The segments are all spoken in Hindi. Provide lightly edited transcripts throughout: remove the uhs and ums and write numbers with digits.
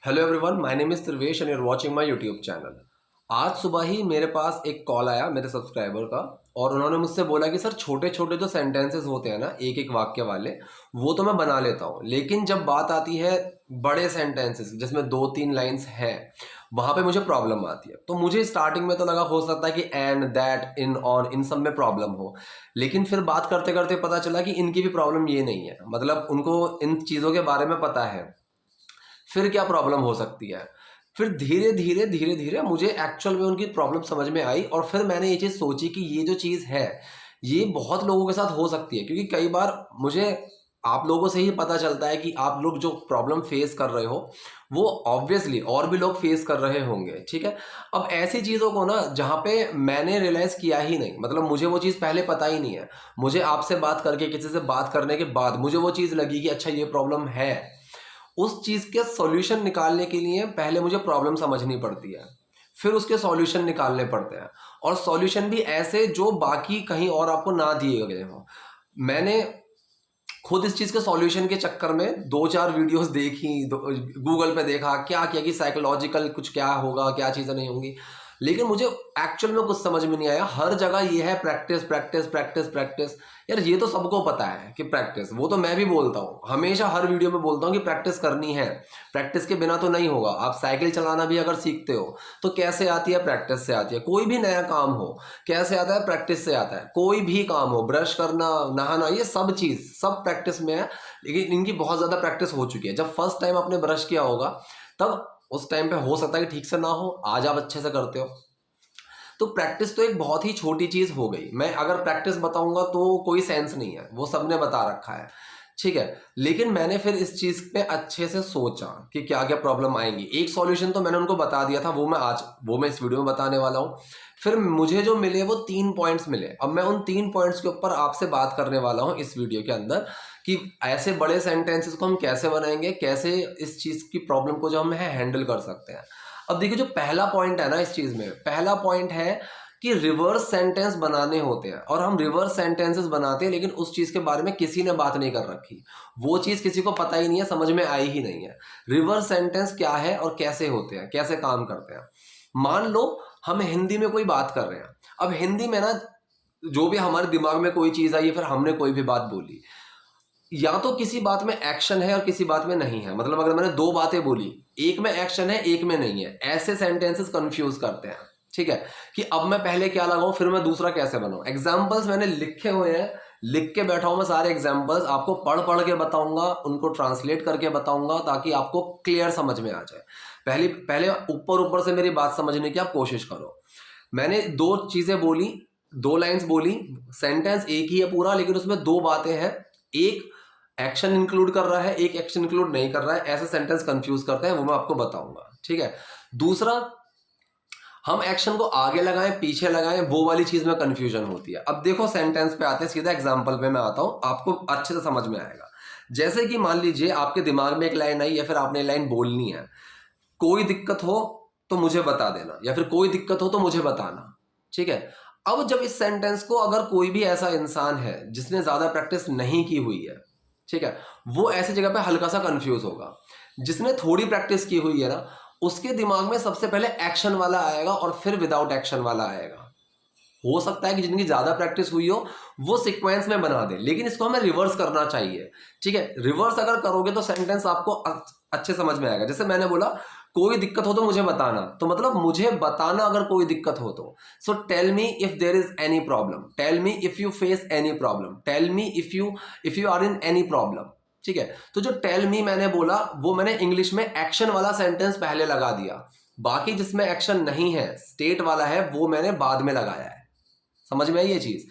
Hello everyone, my name is Trivesh and you are watching my YouTube channel. आज सुबह ही मेरे पास एक कॉल आया मेरे सब्सक्राइबर का और उन्होंने मुझसे बोला कि सर छोटे छोटे जो सेंटेंसेस होते हैं ना, एक एक वाक्य वाले, वो तो मैं बना लेता हूँ, लेकिन जब बात आती है बड़े सेंटेंसेस जिसमें 2-3 लाइंस हैं, वहां पे मुझे प्रॉब्लम आती है। तो मुझे स्टार्टिंग में तो लगा हो सकता है कि एंड, दैट, इन, ऑन, इन सब में प्रॉब्लम हो, लेकिन फिर बात करते करते पता चला कि इनकी भी प्रॉब्लम ये नहीं है, मतलब उनको इन चीज़ों के बारे में पता है। फिर क्या प्रॉब्लम हो सकती है? फिर धीरे धीरे मुझे एक्चुअल में उनकी प्रॉब्लम समझ में आई और फिर मैंने ये चीज़ सोची कि ये जो चीज़ है, ये बहुत लोगों के साथ हो सकती है, क्योंकि कई बार मुझे आप लोगों से ही पता चलता है कि आप लोग जो प्रॉब्लम फेस कर रहे हो वो ऑब्वियसली और भी लोग फेस कर रहे होंगे। ठीक है, अब ऐसी चीज़ों को ना जहाँ पे मैंने रियलाइज़ किया ही नहीं, मतलब मुझे वो चीज़ पहले पता ही नहीं है, मुझे आपसे बात करके, किसी से बात करने के बाद मुझे वो चीज़ लगी कि अच्छा ये प्रॉब्लम है। उस चीज़ के सॉल्यूशन निकालने के लिए पहले मुझे प्रॉब्लम समझनी पड़ती है, फिर उसके सॉल्यूशन निकालने पड़ते हैं, और सॉल्यूशन भी ऐसे जो बाकी कहीं और आपको ना दिए गए हों। मैंने खुद इस चीज़ के सॉल्यूशन के चक्कर में 2-4 वीडियोस देखी, गूगल पे देखा, क्या किया कि साइकोलॉजिकल कुछ क्या होगा, क्या चीज़ें नहीं होंगी, लेकिन मुझे एक्चुअल में कुछ समझ में नहीं आया। हर जगह ये है प्रैक्टिस प्रैक्टिस प्रैक्टिस प्रैक्टिस। यार ये तो सबको पता है कि प्रैक्टिस, वो तो मैं भी बोलता हूँ, हमेशा हर वीडियो में बोलता हूँ कि प्रैक्टिस करनी है, प्रैक्टिस के बिना तो नहीं होगा। आप साइकिल चलाना भी अगर सीखते हो तो कैसे आती है? प्रैक्टिस से आती है। कोई भी नया काम हो कैसे आता है? प्रैक्टिस से आता है। कोई भी काम हो, ब्रश करना, नहाना, ये सब चीज़ सब प्रैक्टिस में है, लेकिन इनकी बहुत ज़्यादा प्रैक्टिस हो चुकी है। जब फर्स्ट टाइम आपने ब्रश किया होगा तब उस टाइम पे हो सकता है कि ठीक से ना हो, आज आप अच्छे से करते हो। तो प्रैक्टिस तो एक बहुत ही छोटी चीज़ हो गई। मैं अगर प्रैक्टिस बताऊंगा तो कोई सेंस नहीं है, वो सबने बता रखा है। ठीक है, लेकिन मैंने फिर इस चीज़ पे अच्छे से सोचा कि क्या क्या प्रॉब्लम आएंगी। एक सॉल्यूशन तो मैंने उनको बता दिया था, वो मैं इस वीडियो में बताने वाला हूँ। फिर मुझे जो मिले वो 3 पॉइंट्स मिले। अब मैं उन 3 पॉइंट्स के ऊपर आपसे बात करने वाला हूँ इस वीडियो के अंदर, कि ऐसे बड़े सेंटेंसेस को हम कैसे बनाएंगे, कैसे इस चीज़ की प्रॉब्लम को जो हम है हैंडल कर सकते हैं। अब देखिए, जो पहला पॉइंट है ना इस चीज़ में, पहला पॉइंट है कि रिवर्स सेंटेंस बनाने होते हैं, और हम रिवर्स सेंटेंसेस बनाते हैं लेकिन उस चीज़ के बारे में किसी ने बात नहीं कर रखी। वो चीज़ किसी को पता ही नहीं है, समझ में आई ही नहीं है। रिवर्स सेंटेंस क्या है और कैसे होते हैं, कैसे काम करते हैं। मान लो हम हिंदी में कोई बात कर रहे हैं। अब हिंदी में ना जो भी हमारे दिमाग में कोई चीज़ आई, फिर हमने कोई भी बात बोली, या तो किसी बात में एक्शन है और किसी बात में नहीं है। मतलब अगर मैंने 2 बातें बोली, एक में एक्शन है एक में नहीं है, ऐसे सेंटेंसेस कंफ्यूज करते हैं। ठीक है, कि अब मैं पहले क्या लगाऊं फिर मैं दूसरा कैसे बनाऊं। एग्जाम्पल्स मैंने लिखे हुए हैं, लिख के बैठा हूं मैं सारे एग्जाम्पल्स, आपको पढ़ पढ़ के बताऊंगा, उनको ट्रांसलेट करके बताऊंगा ताकि आपको क्लियर समझ में आ जाए। पहले पहले ऊपर ऊपर से मेरी बात समझने की आप कोशिश करो। मैंने 2 चीजें बोली, 2 लाइंस बोली, सेंटेंस एक ही है पूरा, लेकिन उसमें 2 बातें हैं। एक एक्शन इंक्लूड कर रहा है, एक एक्शन इंक्लूड नहीं कर रहा है, ऐसे सेंटेंस कंफ्यूज करते हैं, वो मैं आपको बताऊंगा। ठीक है, दूसरा, हम एक्शन को आगे लगाएं पीछे लगाएं, वो वाली चीज में कंफ्यूजन होती है। अब देखो सेंटेंस पे आते हैं, सीधा एग्जांपल पे मैं आता हूं, आपको अच्छे से समझ में आएगा। जैसे कि मान लीजिए आपके दिमाग में एक लाइन आई, या फिर आपने लाइन बोलनी है, कोई दिक्कत हो तो मुझे बता देना, या फिर कोई दिक्कत हो तो मुझे बताना। ठीक है, अब जब इस सेंटेंस को अगर कोई भी ऐसा इंसान है जिसने ज्यादा प्रैक्टिस नहीं की हुई है, ठीक है, वो ऐसी जगह पे हल्का सा कंफ्यूज होगा। जिसने थोड़ी प्रैक्टिस की हुई है ना, उसके दिमाग में सबसे पहले एक्शन वाला आएगा और फिर विदाउट एक्शन वाला आएगा। हो सकता है कि जिनकी ज्यादा प्रैक्टिस हुई हो वो सीक्वेंस में बना दे, लेकिन इसको हमें रिवर्स करना चाहिए। ठीक है, रिवर्स अगर करोगे तो सेंटेंस आपको अच्छे समझ में आएगा। जैसे मैंने बोला, कोई दिक्कत हो तो मुझे बताना, तो मतलब मुझे बताना अगर कोई दिक्कत हो तो। So tell me if there is any problem, tell me if you face any problem, tell me if you are in any problem. ठीक है, तो जो टेल मी मैंने बोला वो मैंने इंग्लिश में एक्शन वाला सेंटेंस पहले लगा दिया, बाकी जिसमें एक्शन नहीं है, स्टेट वाला है, वो मैंने बाद में लगाया है। समझ में आई ये चीज?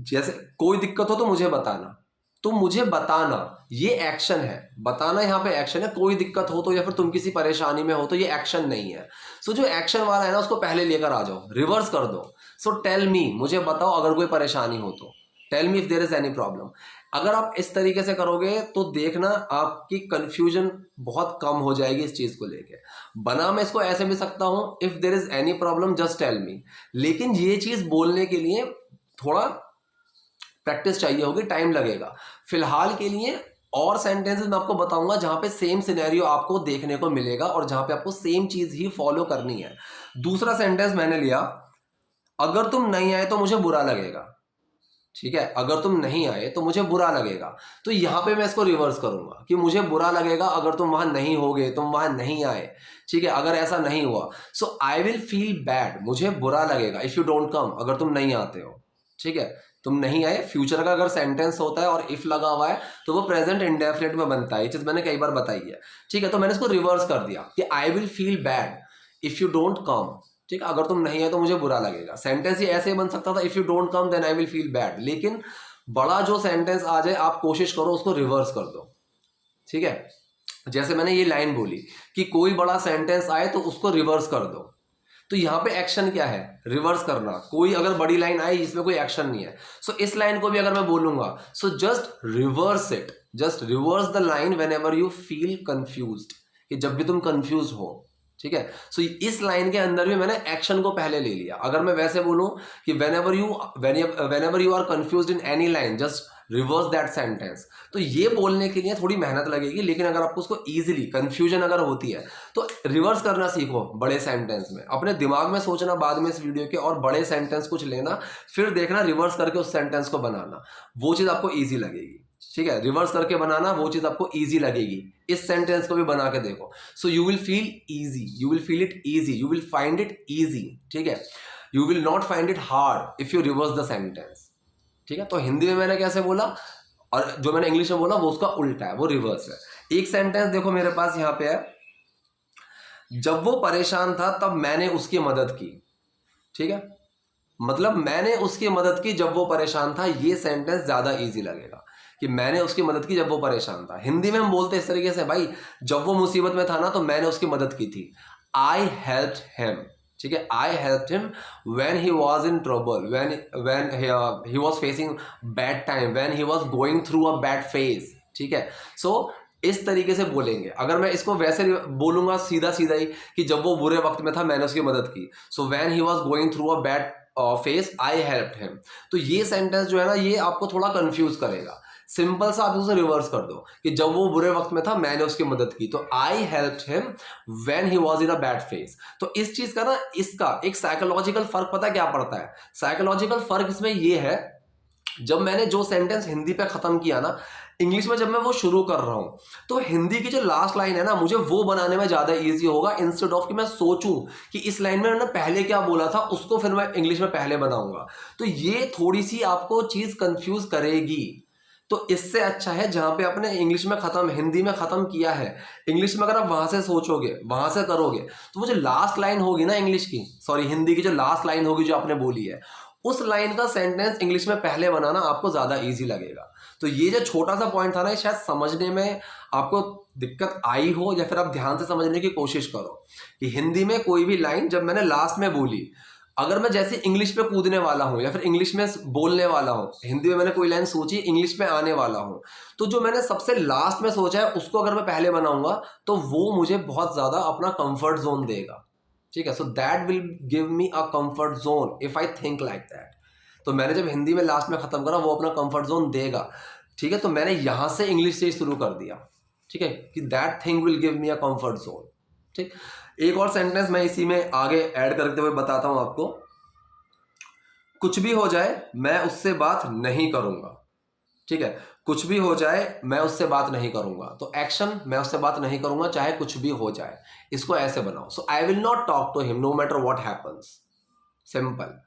जैसे कोई दिक्कत हो तो मुझे बताना, तो मुझे बताना ये एक्शन है, बताना यहाँ पे एक्शन है। कोई दिक्कत हो तो, या फिर तुम किसी परेशानी में हो तो, ये एक्शन नहीं है। सो जो एक्शन वाला है ना उसको पहले लेकर आ जाओ, रिवर्स कर दो। सो टेल मी, मुझे बताओ अगर कोई परेशानी हो तो, tell me if there is any problem. अगर आप इस तरीके से करोगे तो देखना आपकी कंफ्यूजन बहुत कम हो जाएगी इस चीज को लेके। बना मैं इसको ऐसे भी सकता हूं, if there is any problem just tell me, लेकिन ये चीज बोलने के लिए थोड़ा प्रैक्टिस चाहिए होगी, टाइम लगेगा। फिलहाल के लिए और सेंटेंसेस मैं आपको बताऊंगा जहां पे सेम सिनेरियो आपको देखने को मिलेगा और जहां पे आपको सेम चीज ही फॉलो करनी है। दूसरा सेंटेंस मैंने लिया, अगर तुम नहीं आए तो मुझे बुरा लगेगा। ठीक है, अगर तुम नहीं आए तो मुझे बुरा लगेगा। तो यहां पे मैं इसको रिवर्स करूंगा कि मुझे बुरा लगेगा अगर तुम वहां नहीं होगे, तुम वहां नहीं आए। ठीक है, अगर ऐसा नहीं हुआ, सो आई विल फील बैड, मुझे बुरा लगेगा इफ यू डोंट कम, अगर तुम नहीं आते हो। ठीक है, तुम नहीं आए, फ्यूचर का अगर सेंटेंस होता है और इफ लगा हुआ है तो वो प्रेजेंट इंडेफिनिट में बनता है। ये चीज मैंने कई बार बताई है। ठीक है, तो मैंने इसको रिवर्स कर दिया कि आई will feel bad if you don't कम। ठीक है, अगर तुम नहीं है तो मुझे बुरा लगेगा। सेंटेंस ही ऐसे ही बन सकता था, if you don't come then I will feel bad. लेकिन बड़ा जो सेंटेंस आ जाए आप कोशिश करो उसको रिवर्स कर दो। ठीक है, जैसे मैंने ये लाइन बोली कि कोई बड़ा सेंटेंस आए तो उसको रिवर्स कर दो। तो यहां पे एक्शन क्या है, रिवर्स करना। कोई अगर बड़ी लाइन आई इसमें कोई एक्शन नहीं है, सो इस लाइन को भी अगर मैं बोलूंगा, so just reverse it, just reverse the line when ever you feel confused, कि जब भी तुम कंफ्यूज हो। ठीक है, सो इस लाइन के अंदर भी मैंने एक्शन को पहले ले लिया। अगर मैं वैसे बोलूं कि whenever you are confused in any line just reverse that sentence, तो ये बोलने के लिए थोड़ी मेहनत लगेगी, लेकिन अगर आपको उसको इजीली, कंफ्यूजन अगर होती है तो रिवर्स करना सीखो बड़े सेंटेंस में। अपने दिमाग में सोचना बाद में इस वीडियो के, और बड़े सेंटेंस कुछ लेना, फिर देखना रिवर्स करके उस सेंटेंस को बनाना, वो चीज आपको ईजी लगेगी। ठीक है, रिवर्स करके बनाना, वो चीज आपको इजी लगेगी। इस सेंटेंस को भी बना के देखो, so you will feel easy, you will feel it easy, you will find it easy. ठीक है, you will not find it hard if you reverse the sentence. ठीक है, तो हिंदी में मैंने कैसे बोला और जो मैंने इंग्लिश में बोला वो उसका उल्टा है, वो रिवर्स है। एक सेंटेंस देखो मेरे पास यहाँ पे है, जब वो परेशान था तब मैंने उसकी मदद की। ठीक है, मतलब मैंने उसकी मदद की जब वो परेशान था। ये सेंटेंस ज्यादा इजी लगेगा कि मैंने उसकी मदद की जब वो परेशान था। हिंदी में हम बोलते इस तरीके से, भाई जब वो मुसीबत में था ना तो मैंने उसकी मदद की थी, आई हेल्प्ड हिम। ठीक है, आई helped him when he was in trouble, when he was facing bad time, when he was going through a bad phase. ठीक है, सो इस तरीके से बोलेंगे। अगर मैं इसको वैसे बोलूंगा सीधा सीधा ही कि जब वो बुरे वक्त में था मैंने उसकी मदद की, so when he was going through a bad face I helped him. तो ये सेंटेंस जो है ना, ये आपको थोड़ा कंफ्यूज करेगा। सिंपल सा आप उसे रिवर्स कर दो कि जब वो बुरे वक्त में था मैंने उसकी मदद की, तो आई helped him when he was in a bad phase. तो इस चीज का ना, इसका एक साइकोलॉजिकल फर्क पता क्या पड़ता है? साइकोलॉजिकल फर्क इसमें ये है, जब मैंने जो सेंटेंस हिंदी पे खत्म किया ना, इंग्लिश में जब मैं वो शुरू कर रहा हूं, तो हिंदी की जो लास्ट लाइन है ना, मुझे वो बनाने में ज्यादा इजी होगा, इंस्टेड ऑफ कि मैं सोचूं कि इस लाइन में मैंने पहले क्या बोला था, उसको फिर मैं इंग्लिश में पहले बनाऊंगा। तो ये थोड़ी सी आपको चीज कंफ्यूज करेगी। तो इससे अच्छा है जहां पे आपने इंग्लिश में खत्म, हिंदी में खत्म किया है, इंग्लिश में अगर आप वहां से सोचोगे, वहां से करोगे, तो वो जो लास्ट लाइन होगी ना इंग्लिश की, सॉरी हिंदी की जो लास्ट लाइन होगी जो आपने बोली है, उस लाइन का सेंटेंस इंग्लिश में पहले बनाना आपको ज्यादा इजी लगेगा। तो ये जो छोटा सा पॉइंट था ना, शायद समझने में आपको दिक्कत आई हो, या फिर आप ध्यान से समझने की कोशिश करो कि हिंदी में कोई भी लाइन जब मैंने लास्ट में बोली, अगर मैं जैसे इंग्लिश पे कूदने वाला हूं या फिर इंग्लिश में बोलने वाला हूं, हिंदी में मैंने कोई लाइन सोची, इंग्लिश में आने वाला हूं, तो जो मैंने सबसे लास्ट में सोचा है उसको अगर मैं पहले बनाऊंगा तो वो मुझे बहुत ज्यादा अपना कंफर्ट जोन देगा। ठीक है, so that will give me a comfort zone if I think like that. तो मैंने जब हिंदी में लास्ट में खत्म करा, वो अपना कंफर्ट जोन देगा। ठीक है, तो मैंने यहां से इंग्लिश से ही शुरू कर दिया। ठीक है, कि that thing will give me a comfort zone. ठीक, एक और सेंटेंस मैं इसी में आगे ऐड करते हुए बताता हूं आपको। कुछ भी हो जाए मैं उससे बात नहीं करूंगा। ठीक है, कुछ भी हो जाए मैं उससे बात नहीं करूंगा। तो एक्शन, मैं उससे बात नहीं करूंगा चाहे कुछ भी हो जाए, इसको ऐसे बनाओ, so I will not talk to him no matter what happens. Simple.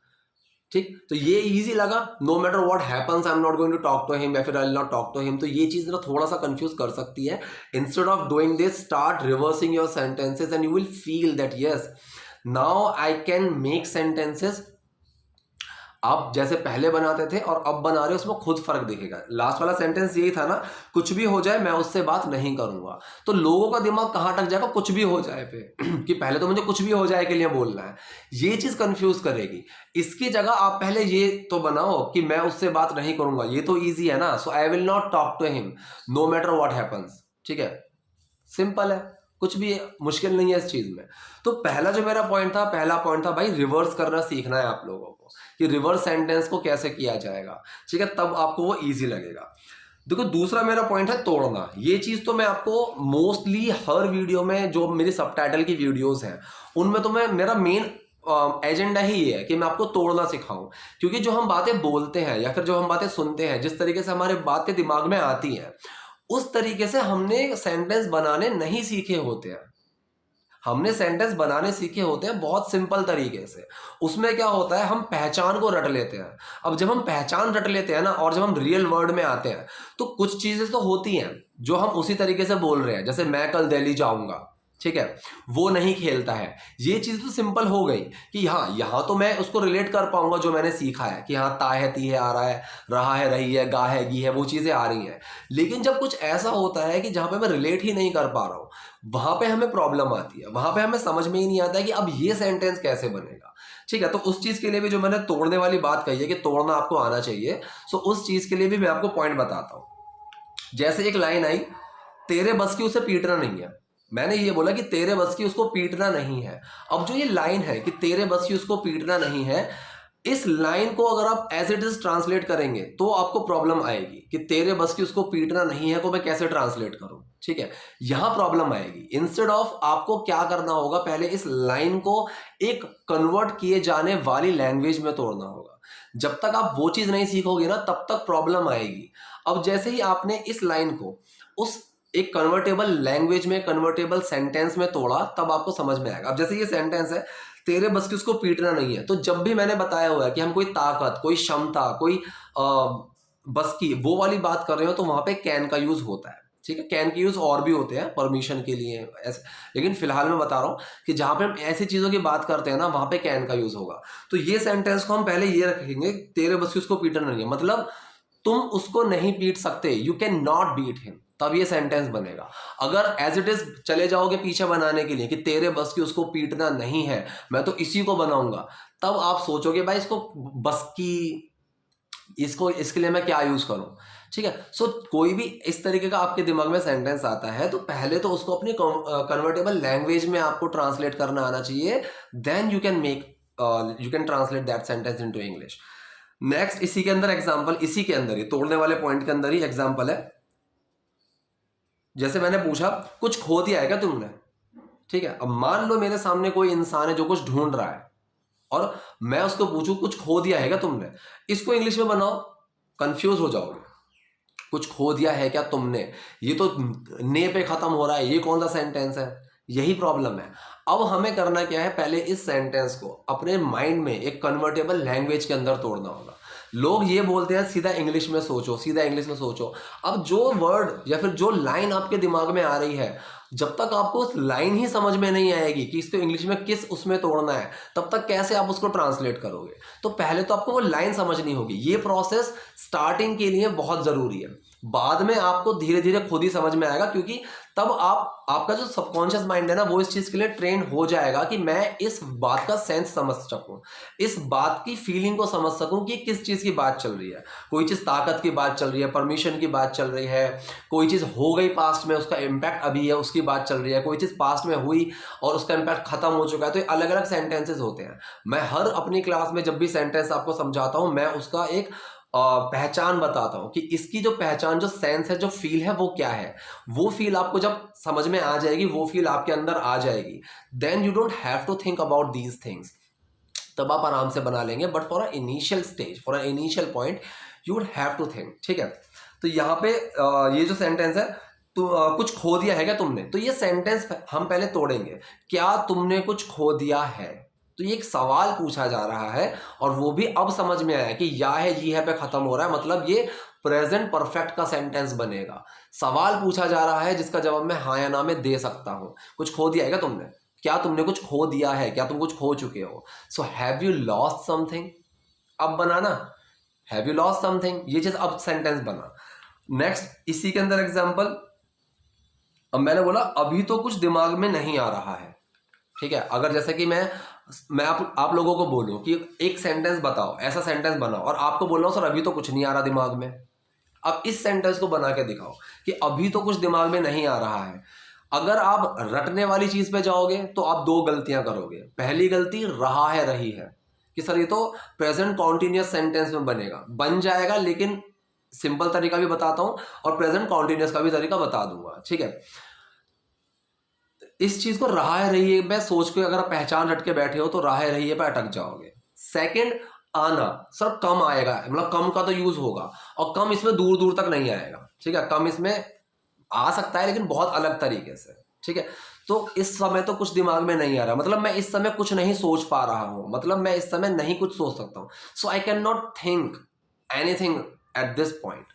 ठीक, तो ये इजी लगा, no matter what happens I am not going to talk to him या फिर I will not talk to him. तो ये चीज ना थोड़ा सा कंफ्यूज कर सकती है। Instead of doing this, start reversing your sentences and you will feel that yes now I can make sentences. आप जैसे पहले बनाते थे और अब बना रहे हो, उसमें खुद फर्क दिखेगा। लास्ट वाला सेंटेंस यही था ना, कुछ भी हो जाए मैं उससे बात नहीं करूंगा। तो लोगों का दिमाग कहां अटक जाएगा, कुछ भी हो जाए पे कि पहले तो मुझे कुछ भी हो जाए के लिए बोलना है। ये चीज कंफ्यूज करेगी। इसकी जगह आप पहले ये तो बनाओ कि मैं उससे बात नहीं करूंगा, ये तो ईजी है ना। So I will not talk to him no matter what happens. ठीक है, सिंपल है, कुछ भी मुश्किल नहीं है इस चीज में। तो पहला जो मेरा पॉइंट था, पहला पॉइंट था भाई रिवर्स करना सीखना है आप लोगों को, कि रिवर्स सेंटेंस को कैसे किया जाएगा। ठीक है, तब आपको वो इजी लगेगा। देखो दूसरा मेरा पॉइंट है तोड़ना। ये चीज तो मैं आपको मोस्टली हर वीडियो में, जो मेरी सबटाइटल की वीडियोस हैं उनमें तो मैं, मेरा मेन एजेंडा ही ये है कि मैं आपको तोड़ना सिखाऊं। क्योंकि जो हम बातें बोलते हैं या फिर जो हम बातें सुनते हैं, जिस तरीके से हमारे बातें दिमाग में आती हैं, उस तरीके से हमने सेंटेंस बनाने नहीं सीखे होते हैं। हमने सेंटेंस बनाने सीखे होते हैं बहुत सिंपल तरीके से। उसमें क्या होता है, हम पहचान को रट लेते हैं। अब जब हम पहचान रट लेते हैं ना, और जब हम रियल वर्ड में आते हैं, तो कुछ चीजें तो होती हैं जो हम उसी तरीके से बोल रहे हैं। जैसे मैं कल दिल्ली जाऊंगा, ठीक है, वो नहीं खेलता है। ये चीज तो सिंपल हो गई कि हाँ, यहाँ तो मैं उसको रिलेट कर पाऊंगा जो मैंने सीखा है कि हाँ, ता है, ती है, आ रहा है, रहा है, रही है, गा है, गी है, वो चीजें आ रही हैं। लेकिन जब कुछ ऐसा होता है कि जहाँ पे मैं रिलेट ही नहीं कर पा रहा हूँ, वहां पे हमें प्रॉब्लम आती है। वहां पे हमें समझ में ही नहीं आता है कि अब ये सेंटेंस कैसे बनेगा। ठीक है, तो उस चीज के लिए भी जो मैंने तोड़ने वाली बात कही है कि तोड़ना आपको आना चाहिए, सो उस चीज के लिए भी मैं आपको पॉइंट बताता हूं। जैसे एक लाइन आई, तेरे बस की उसे पीटना नहीं है। मैंने ये बोला कि तेरे बस की उसको पीटना नहीं है। अब जो ये लाइन है कि तेरे बस की उसको पीटना नहीं है, इस लाइन को अगर आप एज इट इज ट्रांसलेट करेंगे तो आपको प्रॉब्लम आएगी कि तेरे बस की उसको पीटना नहीं है को मैं कैसे ट्रांसलेट करूं। ठीक है, यहां प्रॉब्लम आएगी। इंस्टेड ऑफ आपको क्या करना होगा, पहले इस लाइन को एक कन्वर्ट किए जाने वाली लैंग्वेज में तोड़ना होगा। जब तक आप वो चीज नहीं सीखोगे ना, तब तक प्रॉब्लम आएगी। अब जैसे ही आपने इस लाइन को उस एक कन्वर्टेबल लैंग्वेज में, कन्वर्टेबल सेंटेंस में तोड़ा, तब आपको समझ में आएगा। अब जैसे ये सेंटेंस है, तेरे बस की उसको पीटना नहीं है, तो जब भी मैंने बताया हुआ है कि हम कोई ताकत, कोई क्षमता, कोई बस की वो वाली बात कर रहे हो, तो वहां पे कैन का यूज होता है। ठीक है, कैन के यूज और भी होते हैं परमिशन के लिए ऐसे, लेकिन फिलहाल मैं बता रहा हूं कि जहां पे हम ऐसी चीजों की बात करते हैं ना, वहां पे कैन का यूज होगा। तो ये सेंटेंस को हम पहले ये रखेंगे, तेरे बस की उसको पीटना नहीं है, मतलब तुम उसको नहीं पीट सकते, you can not beat him, तब ये सेंटेंस बनेगा। अगर एज इट इज चले जाओगे पीछे बनाने के लिए कि तेरे बस की उसको पीटना नहीं है, मैं तो इसी को बनाऊंगा, तब आप सोचोगे भाई इसको बस की, इसको इसके लिए मैं क्या यूज करूं। ठीक है, सो कोई भी इस तरीके का आपके दिमाग में सेंटेंस आता है, तो पहले तो उसको अपनी कन्वर्टेबल लैंग्वेज में आपको ट्रांसलेट करना आना चाहिए। Then you can make, you can translate that sentence into English. Next, इसी के अंदर एग्जांपल, इसी के अंदर ही तोड़ने वाले पॉइंट के अंदर ही एग्जांपल है। जैसे मैंने पूछा, कुछ खो दिया है क्या तुमने। ठीक है, अब मान लो मेरे सामने कोई इंसान है जो कुछ ढूंढ रहा है, और मैं उसको पूछूं कुछ खो दिया है क्या तुमने, इसको इंग्लिश में बनाओ, कंफ्यूज हो जाओगे। कुछ खो दिया है क्या तुमने, ये तो ने पे खत्म हो रहा है, ये कौन सा सेंटेंस है। यही प्रॉब्लम है। अब हमें करना क्या है, पहले इस सेंटेंस को अपने माइंड में एक कन्वर्टेबल लैंग्वेज के अंदर तोड़ना होगा। लोग ये बोलते हैं सीधा इंग्लिश में सोचो, सीधा इंग्लिश में सोचो। अब जो वर्ड या फिर जो लाइन आपके दिमाग में आ रही है, जब तक आपको उस लाइन ही समझ में नहीं आएगी कि इसको इंग्लिश में किस उसमें तोड़ना है, तब तक कैसे आप उसको ट्रांसलेट करोगे। तो पहले तो आपको वो लाइन समझनी होगी। ये प्रोसेस स्टार्टिंग के लिए बहुत ज़रूरी है, बाद में आपको धीरे धीरे खुद ही समझ में आएगा, क्योंकि तब आपका जो सबकॉन्शियस माइंड है ना, वो इस चीज़ के लिए ट्रेन हो जाएगा कि मैं इस बात का सेंस समझ सकूं, इस बात की फीलिंग को समझ सकूं कि किस चीज़ की बात चल रही है। कोई चीज़ ताकत की बात चल रही है, परमिशन की बात चल रही है, कोई चीज़ हो गई पास्ट में, उसका इम्पैक्ट अभी है, उसकी बात चल रही है, कोई चीज़ पास्ट में हुई और उसका इम्पैक्ट खत्म हो चुका है। तो ये अलग अलग सेंटेंसेस होते हैं। मैं हर अपनी क्लास में जब भी सेंटेंस आपको समझाता हूं, मैं उसका एक पहचान बताता हूं कि इसकी जो पहचान, जो सेंस है, जो फील है, वो क्या है। वो फील आपको जब समझ में आ जाएगी, वो फील आपके अंदर आ जाएगी, then you don't have to think about these things, तब आप आराम से बना लेंगे। But for a initial stage, for a initial point, you would have to think. ठीक है, तो यहाँ पे ये जो सेंटेंस है, तो कुछ खो दिया है क्या तुमने, तो ये सेंटेंस हम पहले तोड़ेंगे। क्या तुमने कुछ खो दिया है, तो ये एक सवाल पूछा जा रहा है, और वो भी अब समझ में आया कि या है, जी है पे खत्म हो रहा है, मतलब ये प्रेजेंट परफेक्ट का सेंटेंस बनेगा। सवाल पूछा जा रहा है जिसका जवाब मैं हाँ या ना में दे सकता हूं। कुछ खो दिया है क्या तुमने, क्या तुमने कुछ खो दिया है, क्या तुम कुछ खो चुके हो। So have you lost something, अब बनाना, हैव यू लॉस्ट समथिंग, ये चीज अब सेंटेंस बना। नेक्स्ट, इसी के अंदर एग्जांपल, अब मैंने बोला अभी तो कुछ दिमाग में नहीं आ रहा है। ठीक है, अगर जैसे कि मैं आप लोगों को बोलूं कि एक सेंटेंस बताओ, ऐसा सेंटेंस बनाओ, और आपको बोल रहा हूं सर अभी तो कुछ नहीं आ रहा दिमाग में। अब इस सेंटेंस को बना के दिखाओ कि अभी तो कुछ दिमाग में नहीं आ रहा है। अगर आप रटने वाली चीज पे जाओगे तो आप दो गलतियां करोगे। पहली गलती रहा है, रही है, कि सर ये तो प्रेजेंट कॉन्टिन्यूअस सेंटेंस में बनेगा, बन जाएगा, लेकिन सिंपल तरीका भी बताता हूँ और प्रेजेंट कॉन्टिन्यूस का भी तरीका बता दूंगा, ठीक है। इस चीज को राह रही है मैं सोच के अगर आप पहचान रट के बैठे हो तो राह रही है पे अटक जाओगे। सेकंड, आना। सर कम आएगा, मतलब कम का तो यूज होगा, और कम इसमें दूर दूर तक नहीं आएगा, ठीक है। कम इसमें आ सकता है लेकिन बहुत अलग तरीके से, ठीक है। तो इस समय तो कुछ दिमाग में नहीं आ रहा, मतलब मैं इस समय कुछ नहीं सोच पा रहा हूं, मतलब मैं इस समय नहीं कुछ सोच सकता हूं। So I can not think anything at this point,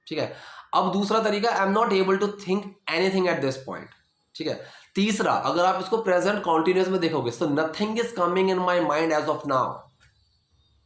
ठीक है। अब दूसरा तरीका, I am not able to think anything at this point, ठीक है। तीसरा, अगर आप इसको प्रेजेंट कॉन्टिन्यूस में देखोगे, so nothing is coming in my mind as of now,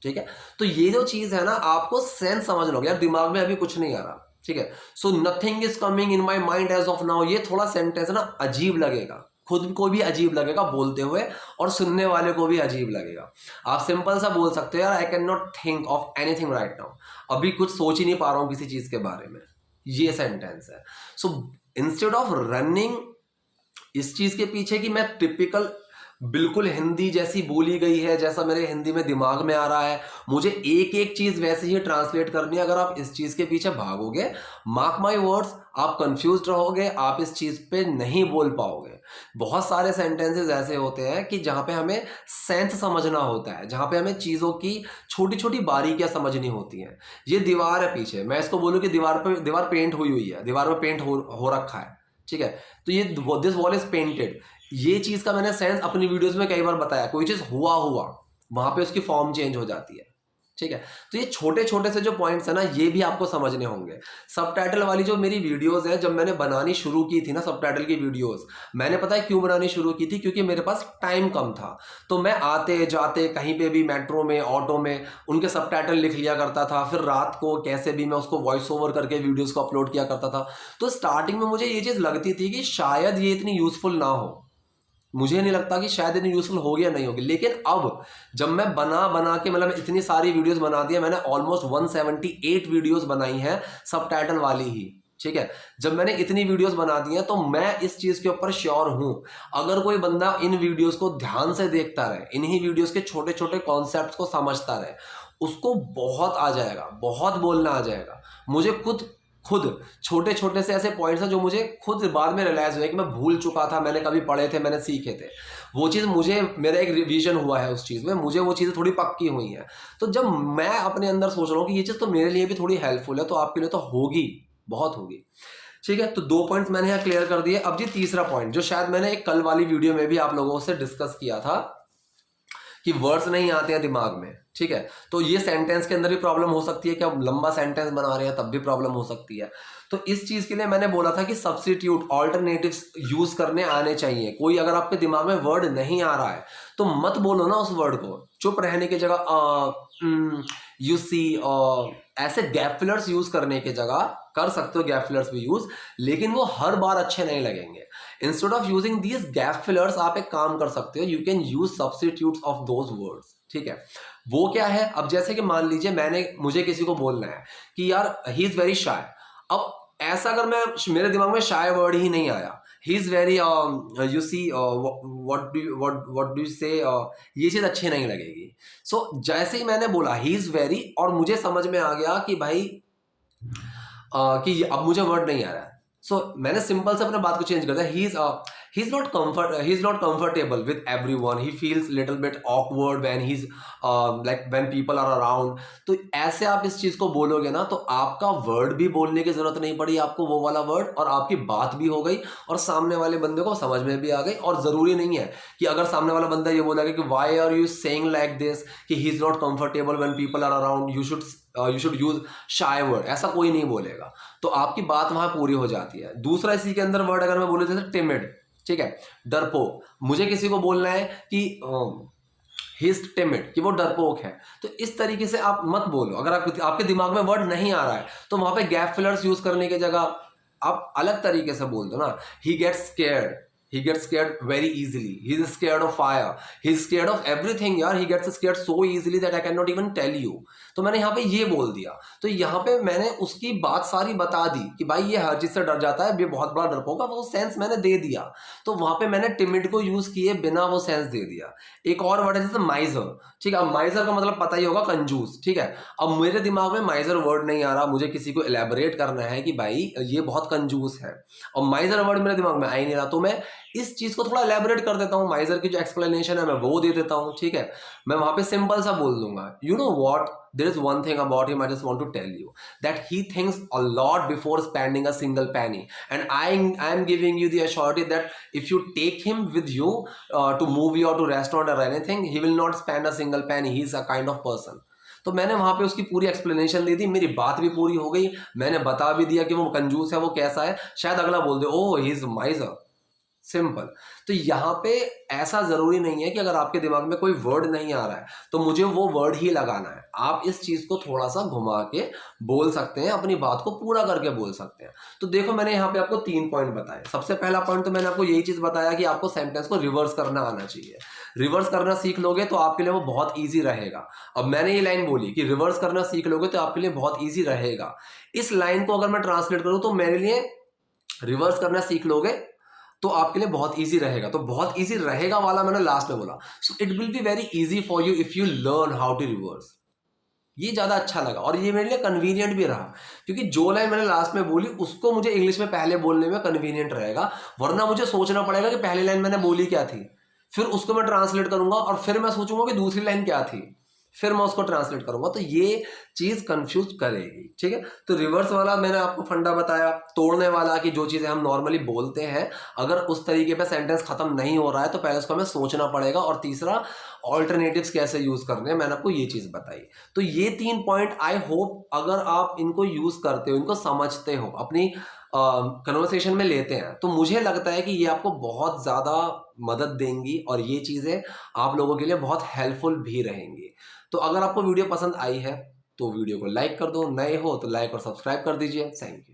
ठीक है। तो ये जो चीज है ना, आपको सेंस समझ लोगे यार, दिमाग में अभी कुछ नहीं आ रहा, ठीक है। So nothing is coming in my mind as of now, ये थोड़ा सेंटेंस ना अजीब लगेगा, खुद को भी अजीब लगेगा बोलते हुए और सुनने वाले को भी अजीब लगेगा। आप सिंपल सा बोल सकते हो यार, आई can not think of anything right now, अभी कुछ सोच ही नहीं पा रहा हूं किसी चीज के बारे में, ये सेंटेंस है। सो इंस्टेड ऑफ रनिंग इस चीज के पीछे कि मैं टिपिकल बिल्कुल हिंदी जैसी बोली गई है, जैसा मेरे हिंदी में दिमाग में आ रहा है, मुझे एक एक चीज वैसे ही ट्रांसलेट करनी है, अगर आप इस चीज के पीछे भागोगे, मार्क माय वर्ड्स, आप कंफ्यूज रहोगे, आप इस चीज पे नहीं बोल पाओगे। बहुत सारे सेंटेंसेस ऐसे होते हैं कि जहां पे हमें सेंस समझना होता है, जहां पे हमें चीजों की छोटी छोटी बारीकियां समझनी होती हैं। ये दीवार है पीछे, मैं इसको बोलूं कि दीवार पेंट हुई है, दीवार में पेंट हो रखा है, ठीक है। तो ये दिस वॉल इज पेंटेड, ये चीज का मैंने सेंस अपनी वीडियोस में कई बार बताया। कोई चीज हुआ वहां पे उसकी फॉर्म चेंज हो जाती है, ठीक है। तो ये छोटे छोटे से जो पॉइंट्स है ना, ये भी आपको समझने होंगे। सबटाइटल वाली जो मेरी वीडियोस है, जब मैंने बनानी शुरू की थी ना सबटाइटल की वीडियोस, मैंने पता है क्यों बनानी शुरू की थी, क्योंकि मेरे पास टाइम कम था। तो मैं आते जाते कहीं पे भी, मेट्रो में, ऑटो में, उनके सबटाइटल लिख लिया करता था, फिर रात को कैसे भी मैं उसको वॉइस ओवर करके वीडियोस को अपलोड किया करता था। तो स्टार्टिंग में मुझे ये चीज लगती थी कि शायद ये इतनी यूजफुल ना हो, मुझे नहीं लगता कि शायद इतनी यूजफुल होगी या नहीं होगी। लेकिन अब जब मैं बना के, मतलब इतनी सारी वीडियोस बना दी है मैंने, ऑलमोस्ट 178 वीडियोस बनाई हैं सबटाइटल वाली ही, ठीक है। जब मैंने इतनी वीडियोस बना दी हैं तो मैं इस चीज के ऊपर श्योर हूं, अगर कोई बंदा इन वीडियोस को ध्यान से देखता रहे, इन्हीं वीडियोस के छोटे छोटे कॉन्सेप्ट्स को समझता रहे, उसको बहुत आ जाएगा, बहुत बोलना आ जाएगा। मुझे खुद छोटे छोटे से ऐसे पॉइंट्स हैं जो मुझे खुद बाद में रियलाइज हुए कि मैं भूल चुका था, मैंने कभी पढ़े थे, मैंने सीखे थे। वो चीज़ मुझे, मेरा एक रिवीजन हुआ है उस चीज़ में, मुझे वो चीज़ें थोड़ी पक्की हुई हैं। तो जब मैं अपने अंदर सोच रहा हूँ कि ये चीज़ तो मेरे लिए भी थोड़ी हेल्पफुल है, तो आपके लिए तो होगी, बहुत होगी, ठीक है। तो 2 पॉइंट्स मैंने यहाँ क्लियर कर दिए। अब जी तीसरा पॉइंट, जो शायद मैंने एक कल वाली वीडियो में भी आप लोगों से डिस्कस किया था, कि वर्ड्स नहीं आते हैं दिमाग में, ठीक है। तो ये सेंटेंस के अंदर भी प्रॉब्लम हो सकती है कि आप लंबा सेंटेंस बना रहे हैं तब भी प्रॉब्लम हो सकती है। तो इस चीज के लिए मैंने बोला था कि सब्स्टिट्यूट, ऑल्टरनेटिव्स यूज करने आने चाहिए। कोई अगर आपके दिमाग में वर्ड नहीं आ रहा है तो मत बोलो ना उस वर्ड को, चुप रहने की जगह यू सी, ऐसे गैप फिलर्स यूज करने की जगह कर सकते हो गैप फिलर्स भी यूज, लेकिन वो हर बार अच्छे नहीं लगेंगे। Instead of using these gap fillers आप एक काम कर सकते हो, you can use substitutes of those words, ठीक है। वो क्या है, अब जैसे कि मान लीजिए मुझे किसी को बोलना है कि यार ही इज वेरी शाय। अब ऐसा अगर मेरे दिमाग में शाय वर्ड ही नहीं आया, he is very, you see, what do you say, ये चीज अच्छी नहीं लगेगी। सो जैसे ही मैंने बोला ही इज वेरी, और मुझे समझ में आ गया कि भाई कि अब मुझे वर्ड नहीं आ रहा है, सो मैंने सिंपल से अपने बात को चेंज कर दिया। He is not comfortable with everyone, he feels little bit awkward when he is like when people are around. तो ऐसे आप इस चीज को बोलोगे ना, तो आपका वर्ड भी बोलने की जरूरत नहीं पड़ी आपको, वो वाला वर्ड, और आपकी बात भी हो गई और सामने वाले बंदे को समझ में भी आ गई। और जरूरी नहीं है कि अगर सामने वाला बंदा ये बोलेगा कि why are you saying like this, कि he is not comfortable when people are around, you should use shy word, ऐसा कोई नहीं बोलेगा। तो आपकी बात वहां पूरी हो जाती है। दूसरा इसी के अंदर वर्ड अगर मैं बोलूँ जैसे टिमिड, ठीक है, डरपोक, मुझे किसी को बोलना है कि ही इज टिमिड, कि वो डरपोक है, तो इस तरीके से आप मत बोलो। अगर आपके दिमाग में वर्ड नहीं आ रहा है तो वहां पे गैप फिलर्स यूज करने की जगह आप अलग तरीके से बोल दो ना, he gets scared, he gets scared very easily, he is scared of fire, he is scared of everything यार, he gets scared so easily that I cannot even tell you। तो मैंने यहाँ पे ये बोल दिया। तो यहाँ पे मैंने उसकी बात सारी बता दी कि भाई ये हर चीज से डर जाता है, ये बहुत बड़ा डरपोक है, वो सेंस मैंने दे दिया। तो वहां पे मैंने टिमिड को यूज किए बिना वो सेंस दे दिया। एक और वर्ड है जैसे माइजर, ठीक है। अब माइजर का मतलब पता ही होगा, कंजूस, ठीक है। अब मेरे दिमाग में माइजर वर्ड नहीं आ रहा, मुझे किसी को एलैबोरेट करना है कि भाई ये बहुत कंजूस है, और माइजर वर्ड मेरे दिमाग में आ ही नहीं रहा। तो मैं इस चीज को थोड़ा एलैबोरेट कर देता हूँ, माइजर की जो एक्सप्लेनेशन है मैं वो दे देता हूँ, ठीक है। मैं वहां पे सिंपल सा बोल दूंगा, you know what, there is one thing about him I just want to tell you, that he thinks a lot before spending a single penny, and I am giving you the assurity that if you take him with you to movie or to restaurant or anything, he will not spend a single penny, he is a kind of person। तो मैंने वहां पे उसकी पूरी एक्सप्लेनेशन दे दी, मेरी बात भी पूरी हो गई, मैंने बता भी दिया कि वो कंजूस है, वो कैसा है। शायद अगला बोल दे ओह ही इज माइजर, सिंपल। तो यहाँ पे ऐसा जरूरी नहीं है कि अगर आपके दिमाग में कोई वर्ड नहीं आ रहा है तो मुझे वो वर्ड ही लगाना है। आप इस चीज को थोड़ा सा घुमा के बोल सकते हैं, अपनी बात को पूरा करके बोल सकते हैं। तो देखो मैंने यहाँ पे आपको 3 पॉइंट बताए। सबसे पहला पॉइंट तो मैंने आपको यही चीज बताया कि आपको सेंटेंस को रिवर्स करना आना चाहिए। रिवर्स करना सीख लोगे तो आपके लिए वो बहुत ईजी रहेगा। अब मैंने ये लाइन बोली कि रिवर्स करना सीख लोगे तो आपके लिए बहुत ईजी रहेगा। इस लाइन को अगर मैं ट्रांसलेट करूँ तो मेरे लिए रिवर्स करना सीख लोगे तो आपके लिए बहुत इजी रहेगा। तो बहुत इजी रहेगा वाला मैंने लास्ट में बोला। So it will be very easy for you if you learn how to reverse. ये ज्यादा अच्छा लगा और ये मेरे लिए कन्वीनियंट भी रहा, क्योंकि जो लाइन मैंने लास्ट में बोली उसको मुझे इंग्लिश में पहले बोलने में कन्वीनियंट रहेगा। वरना मुझे सोचना पड़ेगा कि पहली लाइन मैंने बोली क्या थी, फिर उसको मैं ट्रांसलेट करूंगा और फिर मैं सोचूंगा कि दूसरी लाइन क्या थी, फिर मैं उसको ट्रांसलेट करूंगा। तो ये चीज कंफ्यूज करेगी, ठीक है। तो रिवर्स वाला मैंने आपको फंडा बताया, तोड़ने वाला कि जो चीजें हम नॉर्मली बोलते हैं अगर उस तरीके पे सेंटेंस खत्म नहीं हो रहा है तो पहले उसको हमें सोचना पड़ेगा, और तीसरा ऑल्टरनेटिव्स कैसे यूज करने हैं मैंने आपको ये चीज बताई। तो ये 3 पॉइंट आई होप अगर आप इनको यूज करते हो, इनको समझते हो, अपनी कन्वर्सेशन में लेते हैं, तो मुझे लगता है कि ये आपको बहुत ज़्यादा मदद देंगी और ये चीज़ें आप लोगों के लिए बहुत हेल्पफुल भी रहेंगी। तो अगर आपको वीडियो पसंद आई है तो वीडियो को लाइक कर दो, नए हो तो लाइक और सब्सक्राइब कर दीजिए। Thank you.